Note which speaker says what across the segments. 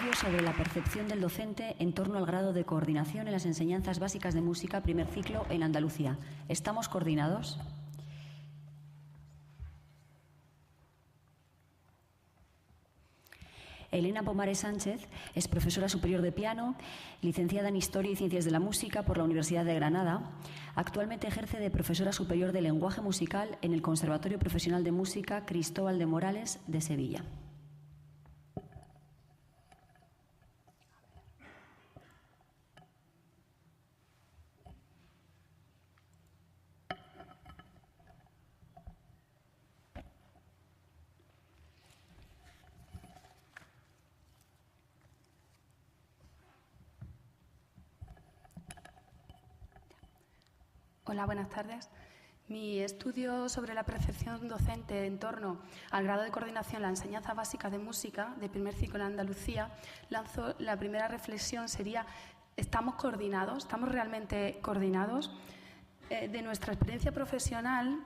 Speaker 1: estudio sobre la percepción del docente en torno al grado de coordinación en las enseñanzas básicas de música primer ciclo en Andalucía. ¿Estamos coordinados? Elena Pomares Sánchez es profesora superior de piano, licenciada en Historia y Ciencias de la Música por la Universidad de Granada. Actualmente ejerce de profesora superior de lenguaje musical en el Conservatorio Profesional de Música Cristóbal de Morales de Sevilla.
Speaker 2: Hola, buenas tardes. Mi estudio sobre la percepción docente en torno al grado de coordinación en la enseñanza básica de música de primer ciclo en Andalucía, lanzo la primera reflexión sería: ¿estamos coordinados? ¿Estamos realmente coordinados? De nuestra experiencia profesional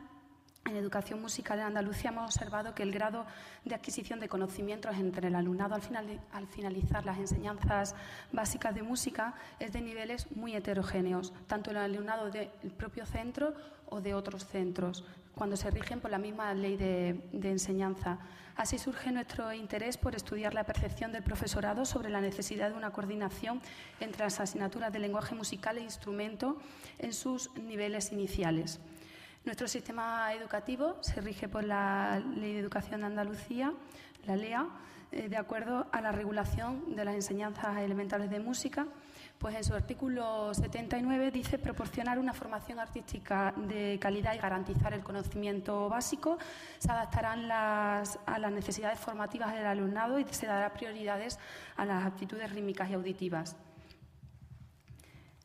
Speaker 2: en educación musical en Andalucía hemos observado que el grado de adquisición de conocimientos entre el alumnado al finalizar las enseñanzas básicas de música es de niveles muy heterogéneos, tanto el alumnado del propio centro o de otros centros, cuando se rigen por la misma ley de enseñanza. Así surge nuestro interés por estudiar la percepción del profesorado sobre la necesidad de una coordinación entre las asignaturas de lenguaje musical e instrumento en sus niveles iniciales. Nuestro sistema educativo se rige por la Ley de Educación de Andalucía, la LEA, de acuerdo a la regulación de las enseñanzas elementales de música, pues en su artículo 79 dice proporcionar una formación artística de calidad y garantizar el conocimiento básico. Se adaptarán a las necesidades formativas del alumnado y se dará prioridades a las aptitudes rítmicas y auditivas.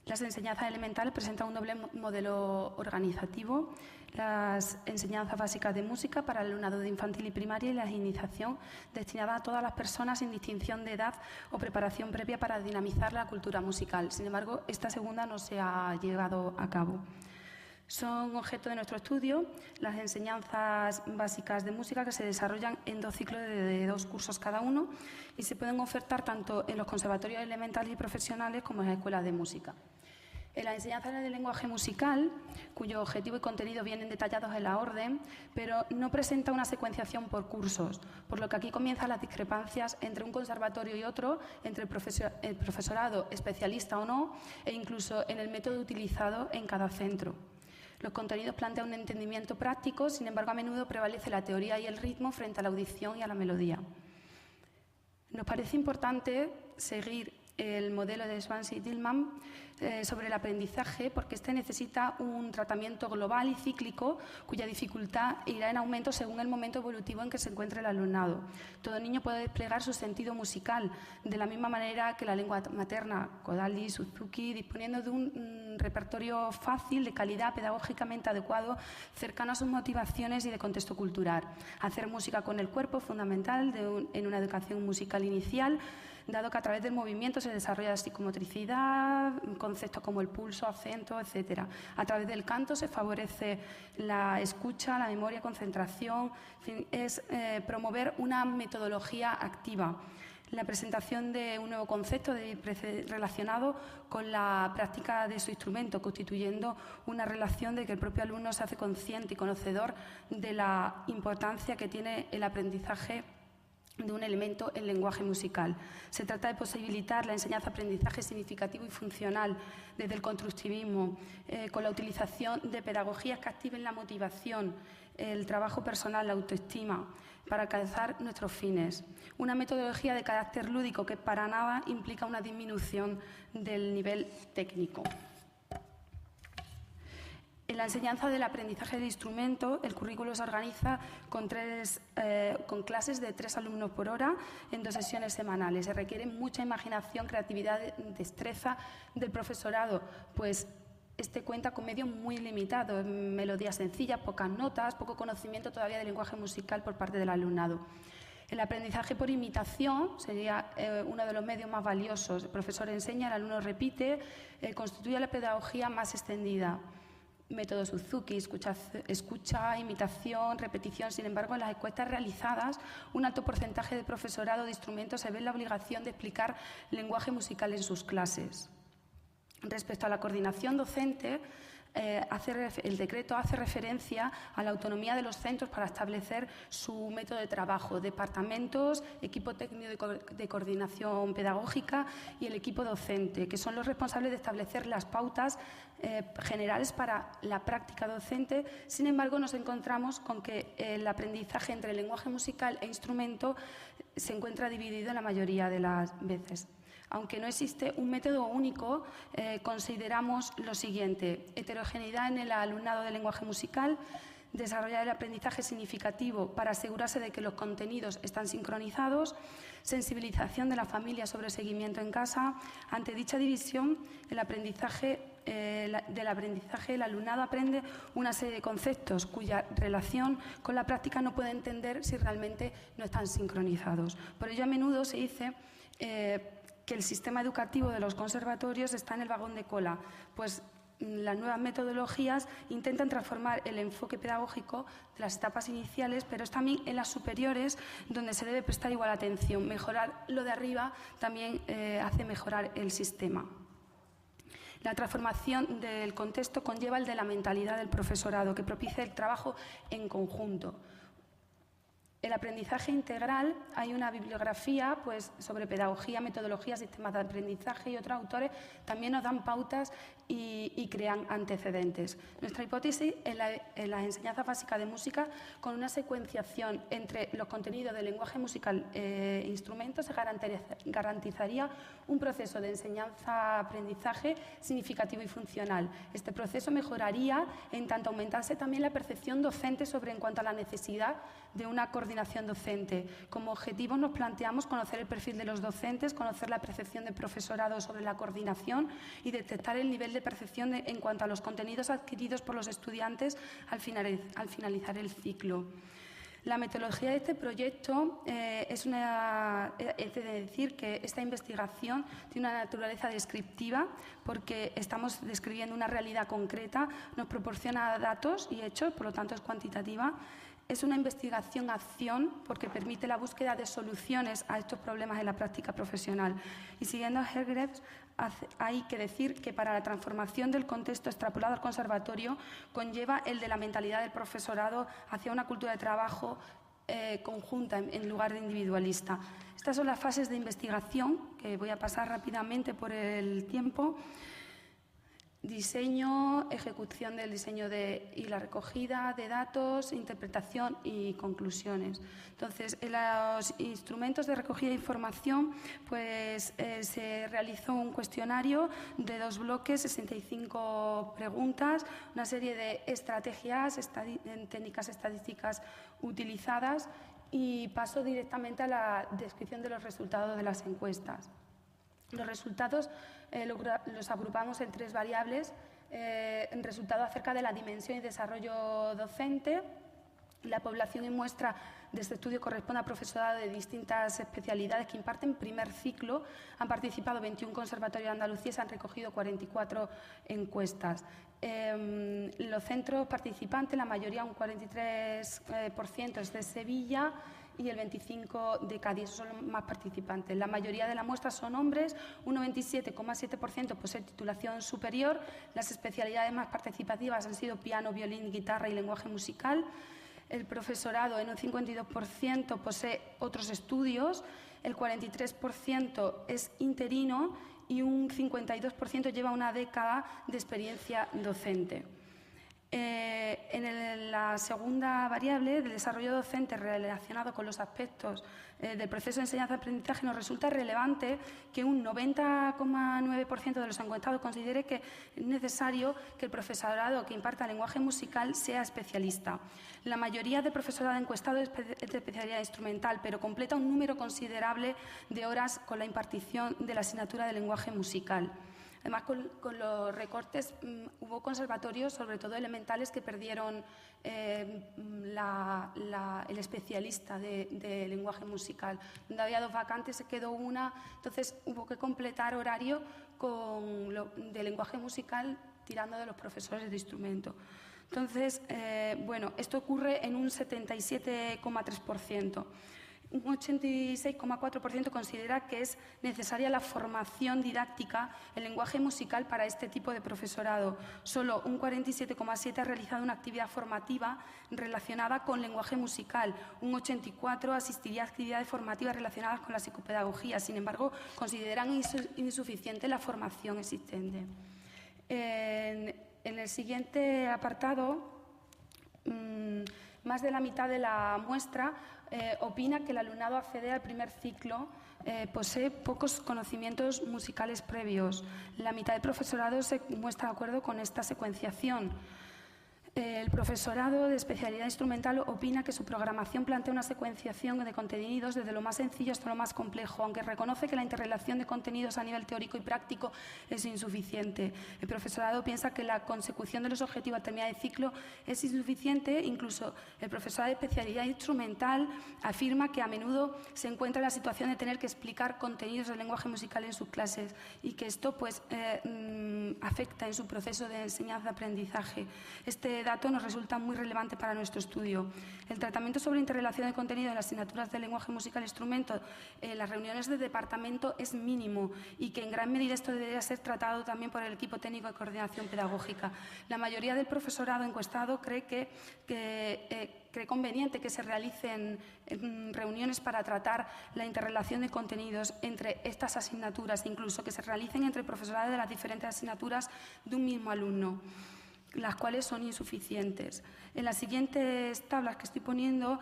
Speaker 2: Las enseñanzas elementales presentan un doble modelo organizativo: las enseñanzas básicas de música para el alumnado de infantil y primaria y la iniciación destinada a todas las personas sin distinción de edad o preparación previa para dinamizar la cultura musical. Sin embargo, esta segunda no se ha llevado a cabo. Son objeto de nuestro estudio las enseñanzas básicas de música, que se desarrollan en 2 ciclos de 2 cursos cada uno y se pueden ofertar tanto en los conservatorios elementales y profesionales como en las escuelas de música. En la enseñanza del lenguaje musical, cuyo objetivo y contenido vienen detallados en la orden, pero no presenta una secuenciación por cursos, por lo que aquí comienzan las discrepancias entre un conservatorio y otro, entre el profesorado especialista o no, e incluso en el método utilizado en cada centro. Los contenidos plantean un entendimiento práctico, sin embargo, a menudo prevalece la teoría y el ritmo frente a la audición y a la melodía. Nos parece importante seguir el modelo de Swansea y Tillman sobre el aprendizaje, porque este necesita un tratamiento global y cíclico cuya dificultad irá en aumento según el momento evolutivo en que se encuentre el alumnado. Todo niño puede desplegar su sentido musical de la misma manera que la lengua materna, Kodaly, Suzuki, disponiendo de un repertorio fácil, de calidad, pedagógicamente adecuado, cercano a sus motivaciones y de contexto cultural. Hacer música con el cuerpo es fundamental en una educación musical inicial, dado que a través del movimiento se desarrolla la psicomotricidad, conceptos como el pulso, acento, etc. A través del canto se favorece la escucha, la memoria, concentración. En fin, es promover una metodología activa. La presentación de un nuevo concepto relacionado con la práctica de su instrumento, constituyendo una relación de que el propio alumno se hace consciente y conocedor de la importancia que tiene el aprendizaje de un elemento en lenguaje musical. Se trata de posibilitar la enseñanza-aprendizaje significativo y funcional desde el constructivismo, con la utilización de pedagogías que activen la motivación, el trabajo personal, la autoestima, para alcanzar nuestros fines. Una metodología de carácter lúdico que para nada implica una disminución del nivel técnico. En la enseñanza del aprendizaje del instrumento, el currículo se organiza con clases de 3 alumnos por hora en 2 sesiones semanales. Se requiere mucha imaginación, creatividad, destreza del profesorado, pues este cuenta con medios muy limitados, melodías sencillas, pocas notas, poco conocimiento todavía del lenguaje musical por parte del alumnado. El aprendizaje por imitación sería uno de los medios más valiosos. El profesor enseña, el alumno repite, constituye la pedagogía más extendida. método Suzuki, escucha, imitación, repetición. Sin embargo, en las encuestas realizadas, un alto porcentaje de profesorado de instrumentos se ve en la obligación de explicar lenguaje musical en sus clases. Respecto a la coordinación docente, el decreto hace referencia a la autonomía de los centros para establecer su método de trabajo, departamentos, equipo técnico de coordinación pedagógica y el equipo docente, que son los responsables de establecer las pautas generales para la práctica docente. Sin embargo, nos encontramos con que el aprendizaje entre el lenguaje musical e instrumento se encuentra dividido en la mayoría de las veces. Aunque no existe un método único, consideramos lo siguiente: heterogeneidad en el alumnado de lenguaje musical, desarrollar el aprendizaje significativo para asegurarse de que los contenidos están sincronizados, sensibilización de la familia sobre seguimiento en casa. Ante dicha división, del aprendizaje, el alumnado aprende una serie de conceptos cuya relación con la práctica no puede entender si realmente no están sincronizados. Por ello, a menudo se dice que el sistema educativo de los conservatorios está en el vagón de cola, pues las nuevas metodologías intentan transformar el enfoque pedagógico de las etapas iniciales, pero es también en las superiores donde se debe prestar igual atención. Mejorar lo de arriba también hace mejorar el sistema. La transformación del contexto conlleva el de la mentalidad del profesorado, que propicia el trabajo en conjunto. El aprendizaje integral, hay una bibliografía sobre pedagogía, metodología, sistemas de aprendizaje, y otros autores también nos dan pautas y crean antecedentes. Nuestra hipótesis en las enseñanzas básicas de música, con una secuenciación entre los contenidos del lenguaje musical e instrumentos, se garantizaría un proceso de enseñanza-aprendizaje significativo y funcional. Este proceso mejoraría en tanto aumentase también la percepción docente en cuanto a la necesidad de una coordinación docente. Como objetivo nos planteamos conocer el perfil de los docentes, conocer la percepción del profesorado sobre la coordinación y detectar el nivel de percepción en cuanto a los contenidos adquiridos por los estudiantes al finalizar el ciclo. La metodología de este proyecto es de decir que esta investigación tiene una naturaleza descriptiva, porque estamos describiendo una realidad concreta, nos proporciona datos y hechos, por lo tanto es cuantitativa. Es una investigación-acción porque permite la búsqueda de soluciones a estos problemas en la práctica profesional. Y siguiendo a Hergreaves, hay que decir que para la transformación del contexto extrapolado al conservatorio conlleva el de la mentalidad del profesorado hacia una cultura de trabajo conjunta en lugar de individualista. Estas son las fases de investigación, que voy a pasar rápidamente por el tiempo. Diseño, ejecución del diseño y la recogida de datos, interpretación y conclusiones. Entonces, en los instrumentos de recogida de información, se realizó un cuestionario de 2 bloques, 65 preguntas, una serie de estrategias, técnicas estadísticas utilizadas, y paso directamente a la descripción de los resultados de las encuestas. Los resultados los agrupamos en 3 variables. El resultado acerca de la dimensión y desarrollo docente. La población en muestra de este estudio corresponde a profesorado de distintas especialidades que imparten primer ciclo. Han participado 21 conservatorios de Andalucía y se han recogido 44 encuestas. Los centros participantes, la mayoría, un 43%, es de Sevilla y el 25% de Cádiz. Esos son los más participantes. La mayoría de la muestra son hombres, un 97,7% posee titulación superior. Las especialidades más participativas han sido piano, violín, guitarra y lenguaje musical. El profesorado, en un 52%, posee otros estudios, el 43% es interino y un 52% lleva una década de experiencia docente. En la segunda variable, del desarrollo docente relacionado con los aspectos del proceso de enseñanza-aprendizaje, nos resulta relevante que un 90,9% de los encuestados considere que es necesario que el profesorado que imparta lenguaje musical sea especialista. La mayoría de profesorado encuestado es de especialidad instrumental, pero completa un número considerable de horas con la impartición de la asignatura de lenguaje musical. Además, con los recortes hubo conservatorios, sobre todo elementales, que perdieron el especialista de lenguaje musical. Donde había 2 vacantes se quedó una, entonces hubo que completar horario de lenguaje musical tirando de los profesores de instrumento. Entonces, bueno, esto ocurre en un 77,3%. Un 86,4% considera que es necesaria la formación didáctica en lenguaje musical para este tipo de profesorado. Solo un 47,7% ha realizado una actividad formativa relacionada con lenguaje musical. Un 84% asistiría a actividades formativas relacionadas con la psicopedagogía. Sin embargo, consideran insuficiente la formación existente. En el siguiente apartado, más de la mitad de la muestra opina que el alumnado accede al primer ciclo posee pocos conocimientos musicales previos. La mitad del profesorado se muestra de acuerdo con esta secuenciación. El profesorado de especialidad instrumental opina que su programación plantea una secuenciación de contenidos desde lo más sencillo hasta lo más complejo, aunque reconoce que la interrelación de contenidos a nivel teórico y práctico es insuficiente. El profesorado piensa que la consecución de los objetivos a terminar el ciclo es insuficiente. Incluso el profesorado de especialidad instrumental afirma que a menudo se encuentra en la situación de tener que explicar contenidos del lenguaje musical en sus clases y que esto pues, afecta en su proceso de enseñanza-aprendizaje. Este dato nos resulta muy relevante para nuestro estudio. El tratamiento sobre interrelación de contenido en las asignaturas de lenguaje musical e instrumento en las reuniones de departamento es mínimo y que en gran medida esto debería ser tratado también por el equipo técnico de coordinación pedagógica. La mayoría del profesorado encuestado cree conveniente que se realicen reuniones para tratar la interrelación de contenidos entre estas asignaturas, incluso que se realicen entre el profesorado de las diferentes asignaturas de un mismo alumno, las cuales son insuficientes. En las siguientes tablas que estoy poniendo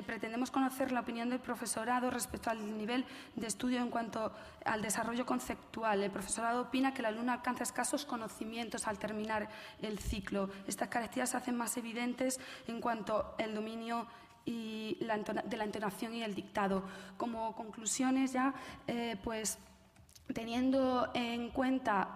Speaker 2: pretendemos conocer la opinión del profesorado respecto al nivel de estudio en cuanto al desarrollo conceptual. El profesorado opina que el alumno alcanza escasos conocimientos al terminar el ciclo. Estas características se hacen más evidentes en cuanto al dominio de la entonación y el dictado. Como conclusiones ya, pues teniendo en cuenta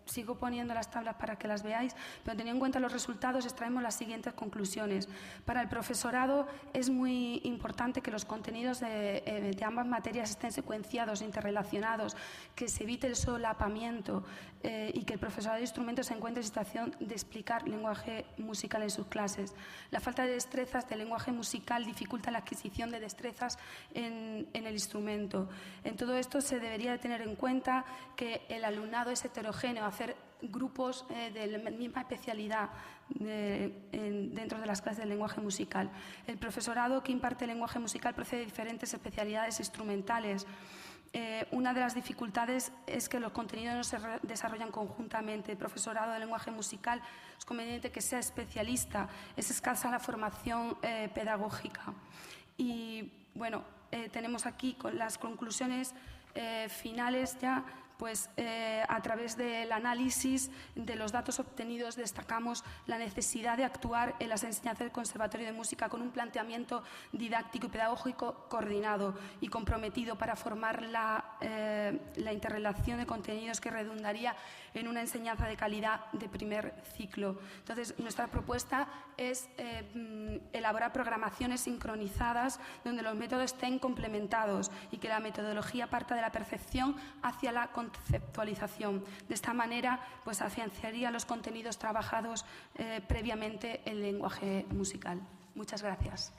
Speaker 2: sigo poniendo las tablas para que las veáis, pero teniendo en cuenta los resultados extraemos las siguientes conclusiones. Para el profesorado es muy importante que los contenidos de ambas materias estén secuenciados, interrelacionados, que se evite el solapamiento y que el profesorado de instrumentos se encuentre en situación de explicar lenguaje musical en sus clases. La falta de destrezas del lenguaje musical dificulta la adquisición de destrezas en el instrumento. En todo esto se debería de tener en cuenta que el alumnado es heterogéneo, hacer grupos de la misma especialidad dentro de las clases de lenguaje musical. El profesorado que imparte lenguaje musical procede de diferentes especialidades instrumentales. Una de las dificultades es que los contenidos no se desarrollan conjuntamente. El profesorado de lenguaje musical es conveniente que sea especialista. Es escasa la formación pedagógica. Y bueno, tenemos aquí con las conclusiones finales ya. Pues a través del análisis de los datos obtenidos destacamos la necesidad de actuar en las enseñanzas del Conservatorio de Música con un planteamiento didáctico y pedagógico coordinado y comprometido para formar la interrelación de contenidos que redundaría en una enseñanza de calidad de primer ciclo. Entonces, nuestra propuesta es elaborar programaciones sincronizadas donde los métodos estén complementados y que la metodología parta de la percepción hacia la conceptualización. De esta manera, pues afianzaría los contenidos trabajados previamente en lenguaje musical. Muchas gracias.